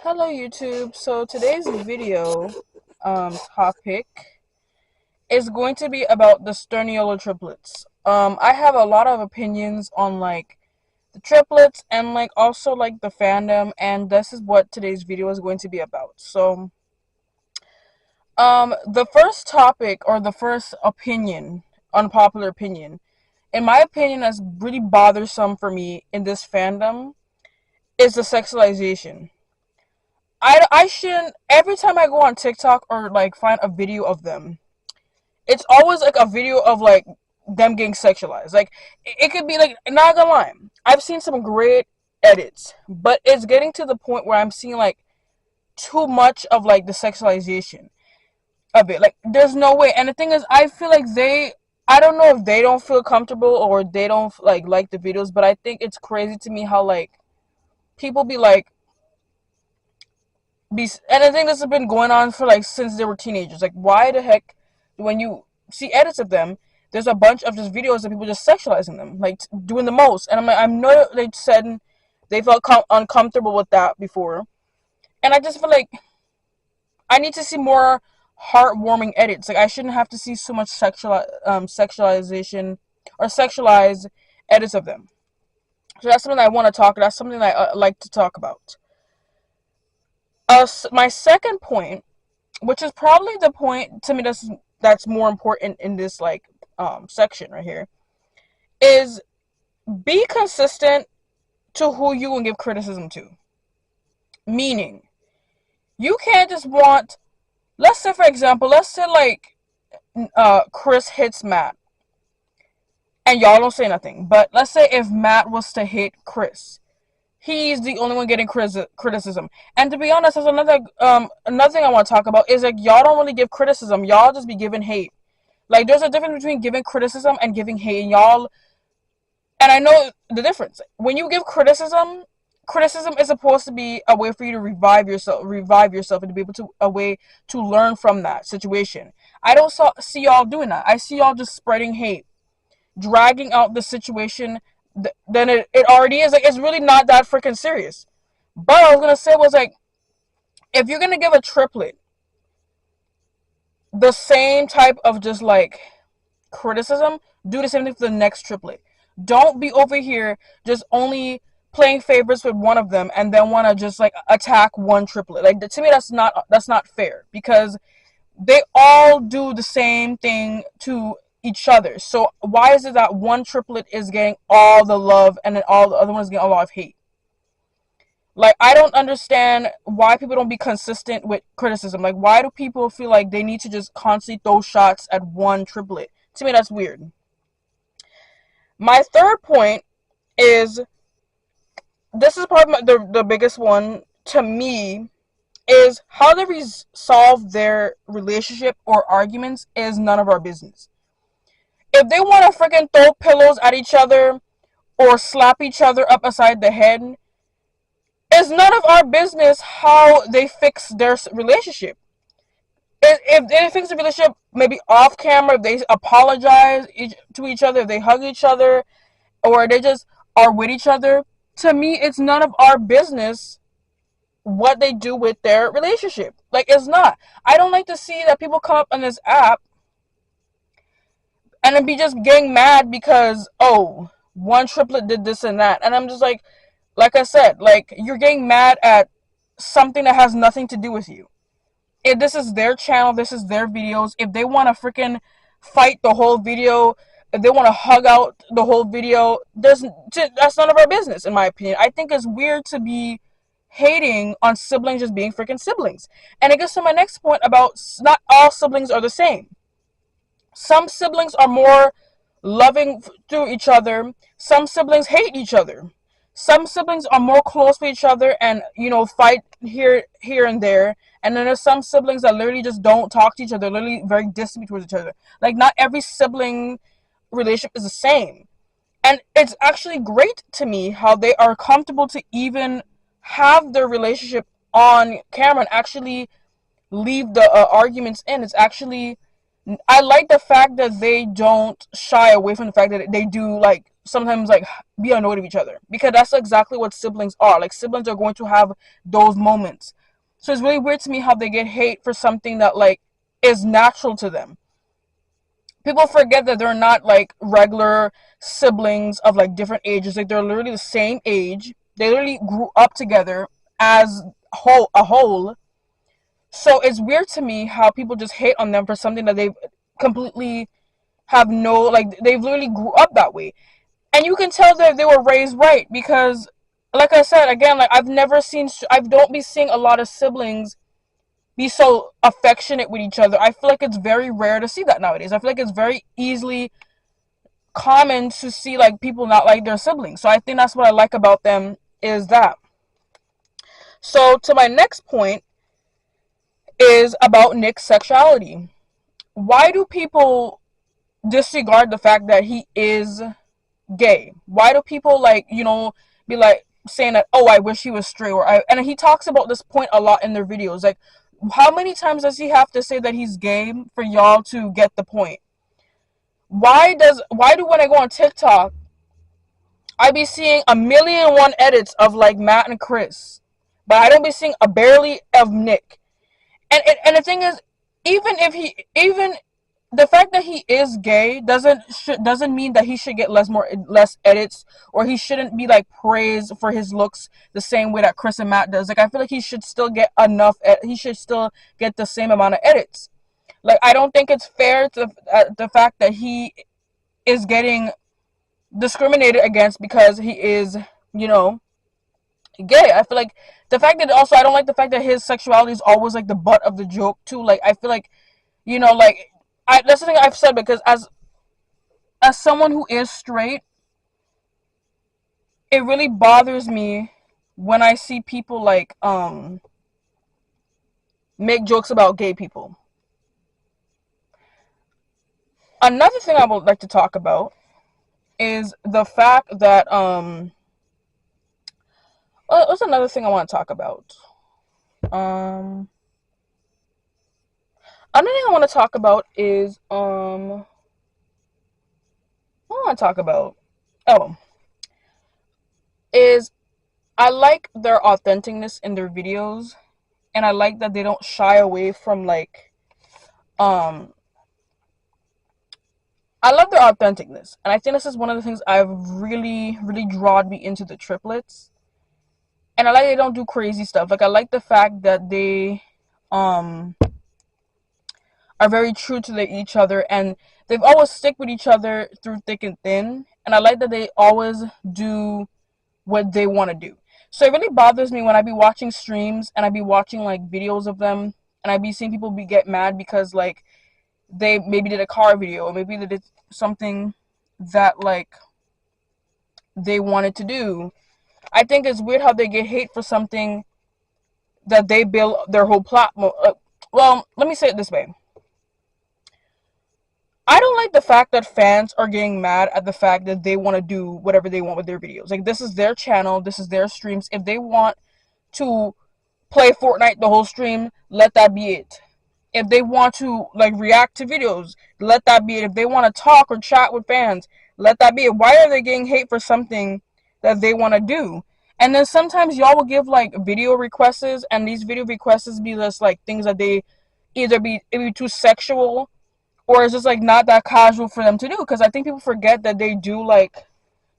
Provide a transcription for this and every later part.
Hello YouTube. So today's video topic is going to be about the Sturniolo triplets. I have a lot of opinions on like the triplets and like also like the fandom, and this is what today's video is going to be about. So the first topic or the first opinion, unpopular opinion, in my opinion that's really bothersome for me in this fandom is the sexualization. I shouldn't. Every time I go on TikTok or like find a video of them, it's always like a video of like them getting sexualized. Like it could be like, not gonna lie, I've seen some great edits, but it's getting to the point where I'm seeing like too much of like the sexualization of it. Like there's no way. And the thing is, I feel like I don't know if they don't feel comfortable or they don't like the videos, but I think it's crazy to me how like people be like and I think this has been going on for like since they were teenagers. Like, why the heck, when you see edits of them, there's a bunch of just videos of people just sexualizing them, like doing the most. And I'm like, I know they said they felt uncomfortable with that before, and I just feel like I need to see more heartwarming edits. Like, I shouldn't have to see so much sexualization or sexualized edits of them. So that's something I want to talk. That's something I like to talk about. My second point, which is probably the point to me that's more important in this like section right here, is be consistent to who you will give criticism to. Meaning, you can't just want, let's say for example, let's say like Chris hits Matt and y'all don't say nothing, but let's say if Matt was to hit Chris, he's the only one getting criticism. And to be honest, there's another thing I want to talk about is like y'all don't really give criticism. Y'all just be giving hate. Like there's a difference between giving criticism and giving hate. And I know the difference. When you give criticism, criticism is supposed to be a way for you to revive yourself, and to be able to a way to learn from that situation. I don't see y'all doing that. I see y'all just spreading hate, dragging out the situation. Then it already is like it's really not that freaking serious. But I was gonna say was like, if you're gonna give a triplet the same type of just like criticism, do the same thing for the next triplet. Don't be over here just only playing favorites with one of them and then want to just like attack one triplet. Like to me, that's not fair, because they all do the same thing to each other. So why is it that one triplet is getting all the love and then all the other ones getting a lot of hate? Like, I don't understand why people don't be consistent with criticism. Like, why do people feel like they need to just constantly throw shots at one triplet? To me, that's weird. My third point is, this is probably the biggest one to me, is how they resolve their relationship or arguments is none of our business. If they want to freaking throw pillows at each other or slap each other up upside the head, it's none of our business how they fix their relationship. If they fix the relationship, maybe off camera, if they apologize to each other, if they hug each other, or they just are with each other, to me, it's none of our business what they do with their relationship. Like, it's not. I don't like to see that people come up on this app and then be just getting mad because, oh, one triplet did this and that. And I'm just like I said, like, you're getting mad at something that has nothing to do with you. If this is their channel, this is their videos. If they want to freaking fight the whole video, if they want to hug out the whole video, that's none of our business, in my opinion. I think it's weird to be hating on siblings just being freaking siblings. And it gets to my next point about not all siblings are the same. Some siblings are more loving to each other. Some siblings hate each other. Some siblings are more close with each other and, fight here and there. And then there's some siblings that literally just don't talk to each other, literally very distant towards each other. Like, not every sibling relationship is the same. And it's actually great to me how they are comfortable to even have their relationship on camera and actually leave the arguments in. It's actually, I like the fact that they don't shy away from the fact that they do like sometimes like be annoyed with each other, because that's exactly what siblings are. Like siblings are going to have those moments. So it's really weird to me how they get hate for something that like is natural to them. People forget that they're not like regular siblings of like different ages. Like they're literally the same age. They literally grew up together as a whole. So it's weird to me how people just hate on them for something that they've completely have no, like they've literally grew up that way. And you can tell that they were raised right, because like I said again, like I don't be seeing a lot of siblings be so affectionate with each other. I feel like it's very rare to see that nowadays. I feel like it's very easily common to see like people not like their siblings. So I think that's what I like about them, is that. So to my next point is about Nick's sexuality. Why do people disregard the fact that he is gay? Why do people like, be like saying that, oh, I wish he was straight, or I, and he talks about this point a lot in their videos. Like, how many times does he have to say that he's gay for y'all to get the point? Why do when I go on TikTok, I be seeing a million and one edits of like Matt and Chris, but I don't be seeing a barely of Nick. And the thing is, even the fact that he is gay doesn't mean that he should get less edits, or he shouldn't be like praised for his looks the same way that Chris and Matt does. Like I feel like he should still get he should still get the same amount of edits. Like I don't think it's fair to the fact that he is getting discriminated against because he is, you know, gay. I feel like the fact that, also I don't like the fact that his sexuality is always like the butt of the joke too. Like I feel like, like that's the thing I've said, because as someone who is straight, it really bothers me when I see people like make jokes about gay people. Another thing I would like to talk about is the fact that what's another thing I want to talk about? Um Another thing I want to talk about is what I want to talk about, oh, is I like their authenticness in their videos, and I like that they don't shy away from like um I love their authenticness, and I think this is one of the things I've really drawn me into the triplets. And I like they don't do crazy stuff. Like I like the fact that they um are very true to each other, and they've always stick with each other through thick and thin. And I like that they always do what they want to do. So it really bothers me when I be watching streams and I be watching like videos of them, and I be seeing people get mad because like they maybe did a car video, or maybe they did something that like they wanted to do. I think it's weird how they get hate for something that they build their whole platform. Well, let me say it this way. I don't like the fact that fans are getting mad at the fact that they want to do whatever they want with their videos. Like, this is their channel, this is their streams. If they want to play Fortnite the whole stream, let that be it. If they want to like react to videos, let that be it. If they want to talk or chat with fans, let that be it. Why are they getting hate for something that they want to do? And then sometimes y'all will give like video requests, and these video requests be just like things that they either be too sexual, or it's just like not that casual for them to do. Because I think people forget that they do like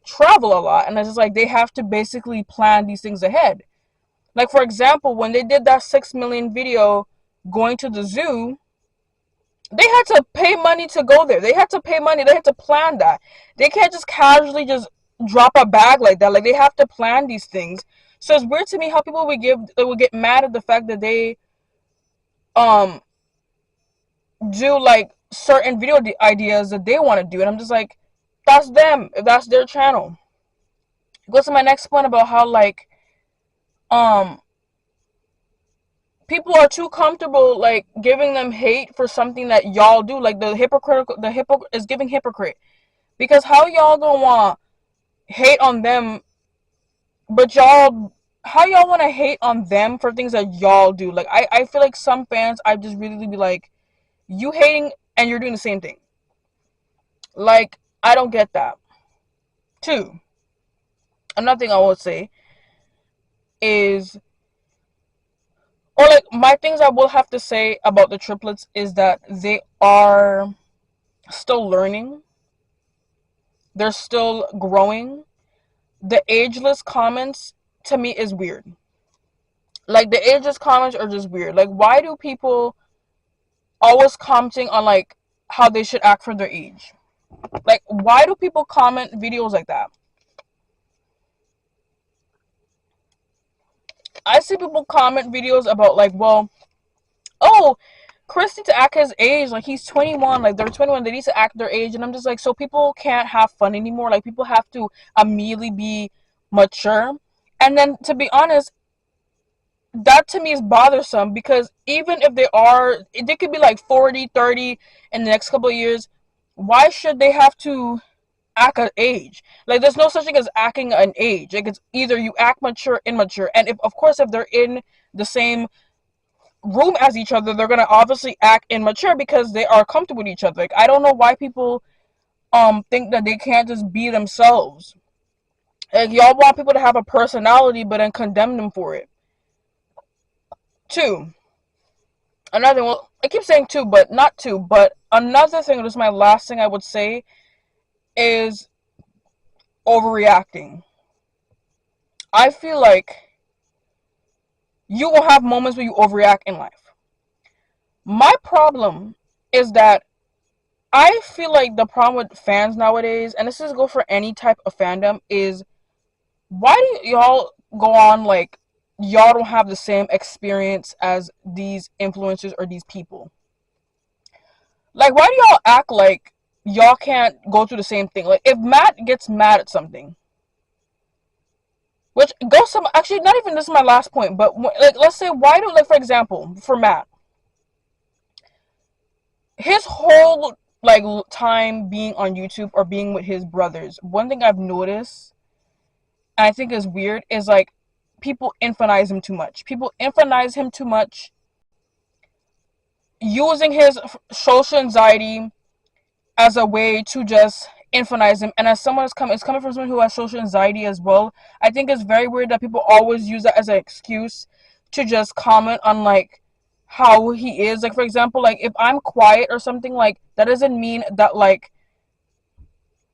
travel a lot, and it's just like they have to basically plan these things ahead. Like for example, when they did that 6 million video going to the zoo, they had to pay money to go there. They had to pay money. They had to plan that. They can't just casually just drop a bag like that. Like they have to plan these things. So it's weird to me how people would get mad at the fact that they um do like certain video ideas that they want to do, and I'm just like, that's them. That's their channel. It goes to my next point about how like um people are too comfortable like giving them hate for something that y'all do. Like the is giving hypocrite, because how y'all gonna want hate on them, but how y'all want to hate on them for things that y'all do? Like I feel like some fans, I just really be like, you hating and you're doing the same thing. Like I don't get that. Two, another thing I would say is, or like my things I will have to say about the triplets is that they are still learning. They're still growing. The ageless comments to me is weird. Like the ageless comments are just weird. Like why do people always commenting on like how they should act for their age? Like why do people comment videos like that? I see people comment videos about like, well, oh, Chris needs to act his age. Like he's 21. Like they're 21. They need to act their age. And I'm just like, so people can't have fun anymore. Like people have to immediately be mature. And then to be honest, that to me is bothersome because even if they could be like 40, 30 in the next couple of years. Why should they have to act an age? Like there's no such thing as acting an age. Like it's either you act mature, immature. And if of course if they're in the same room as each other, they're gonna obviously act immature because they are comfortable with each other. Like I don't know why people think that they can't just be themselves. Like y'all want people to have a personality but then condemn them for it. Two, another, well, I keep saying two but not two, but another thing, this is my last thing I would say, is overreacting. I feel like you will have moments where you overreact in life. My problem is that I feel like the problem with fans nowadays, and this is go for any type of fandom, is why do y'all go on like y'all don't have the same experience as these influencers or these people? Like, why do y'all act like y'all can't go through the same thing? Like, if Matt gets mad at something, which goes some, actually, not even this is my last point, but like, let's say, why do, like, for example, for Matt, his whole like time being on YouTube or being with his brothers, one thing I've noticed, and I think is weird, is like people infantilize him too much. People infantilize him too much, using his social anxiety as a way to just infantilize him. And as someone is coming from someone who has social anxiety as well, I think it's very weird that people always use that as an excuse to just comment on like how he is. Like for example, like if I'm quiet or something, like that doesn't mean that like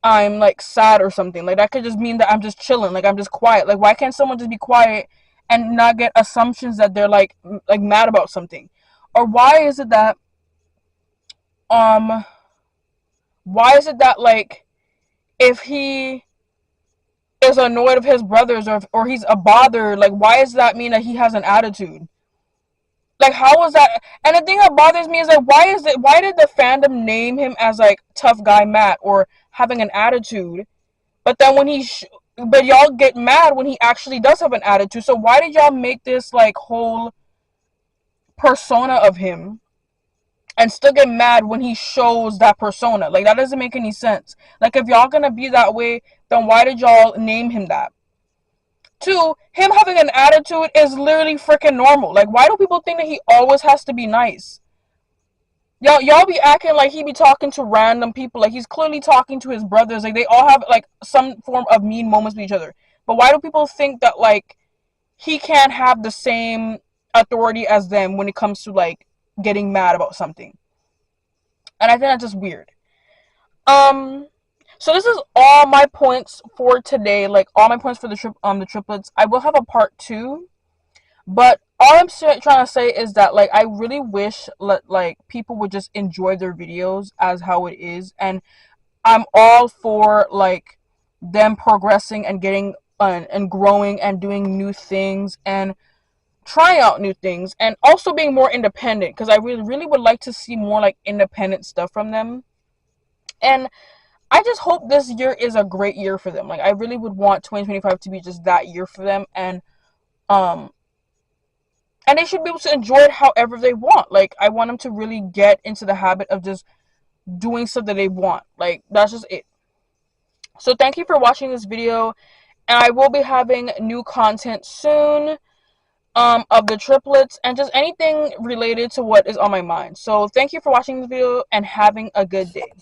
I'm like sad or something. Like that could just mean that I'm just chilling, like I'm just quiet. Like why can't someone just be quiet and not get assumptions that they're like mad about something? Or um why is it that like if he is annoyed of his brothers or he's a bother, like why does that mean that he has an attitude? Like how is that? And the thing that bothers me is like why did the fandom name him as like tough guy Matt or having an attitude, but then when but y'all get mad when he actually does have an attitude? So why did y'all make this like whole persona of him and still get mad when he shows that persona? Like that doesn't make any sense. Like if y'all gonna be that way, then why did y'all name him that? Two, him having an attitude is literally freaking normal. Like why do people think that he always has to be nice? Y'all be acting like he be talking to random people. Like he's clearly talking to his brothers. Like they all have like some form of mean moments with each other. But why do people think that like he can't have the same authority as them when it comes to like getting mad about something? And I think that's just weird. Um, so this is all my points for today. Like all my points for the triplets. I will have a part two, but all I'm trying to say is that like I really wish like people would just enjoy their videos as how it is, and I'm all for like them progressing and getting and growing and doing new things and trying out new things and also being more independent, because I really would like to see more like independent stuff from them. And I just hope this year is a great year for them. Like I really would want 2025 to be just that year for them, um and they should be able to enjoy it however they want. Like I want them to really get into the habit of just doing stuff that they want. Like that's just it. So thank you for watching this video, and I will be having new content soon of the triplets and just anything related to what is on my mind. So thank you for watching this video and having a good day.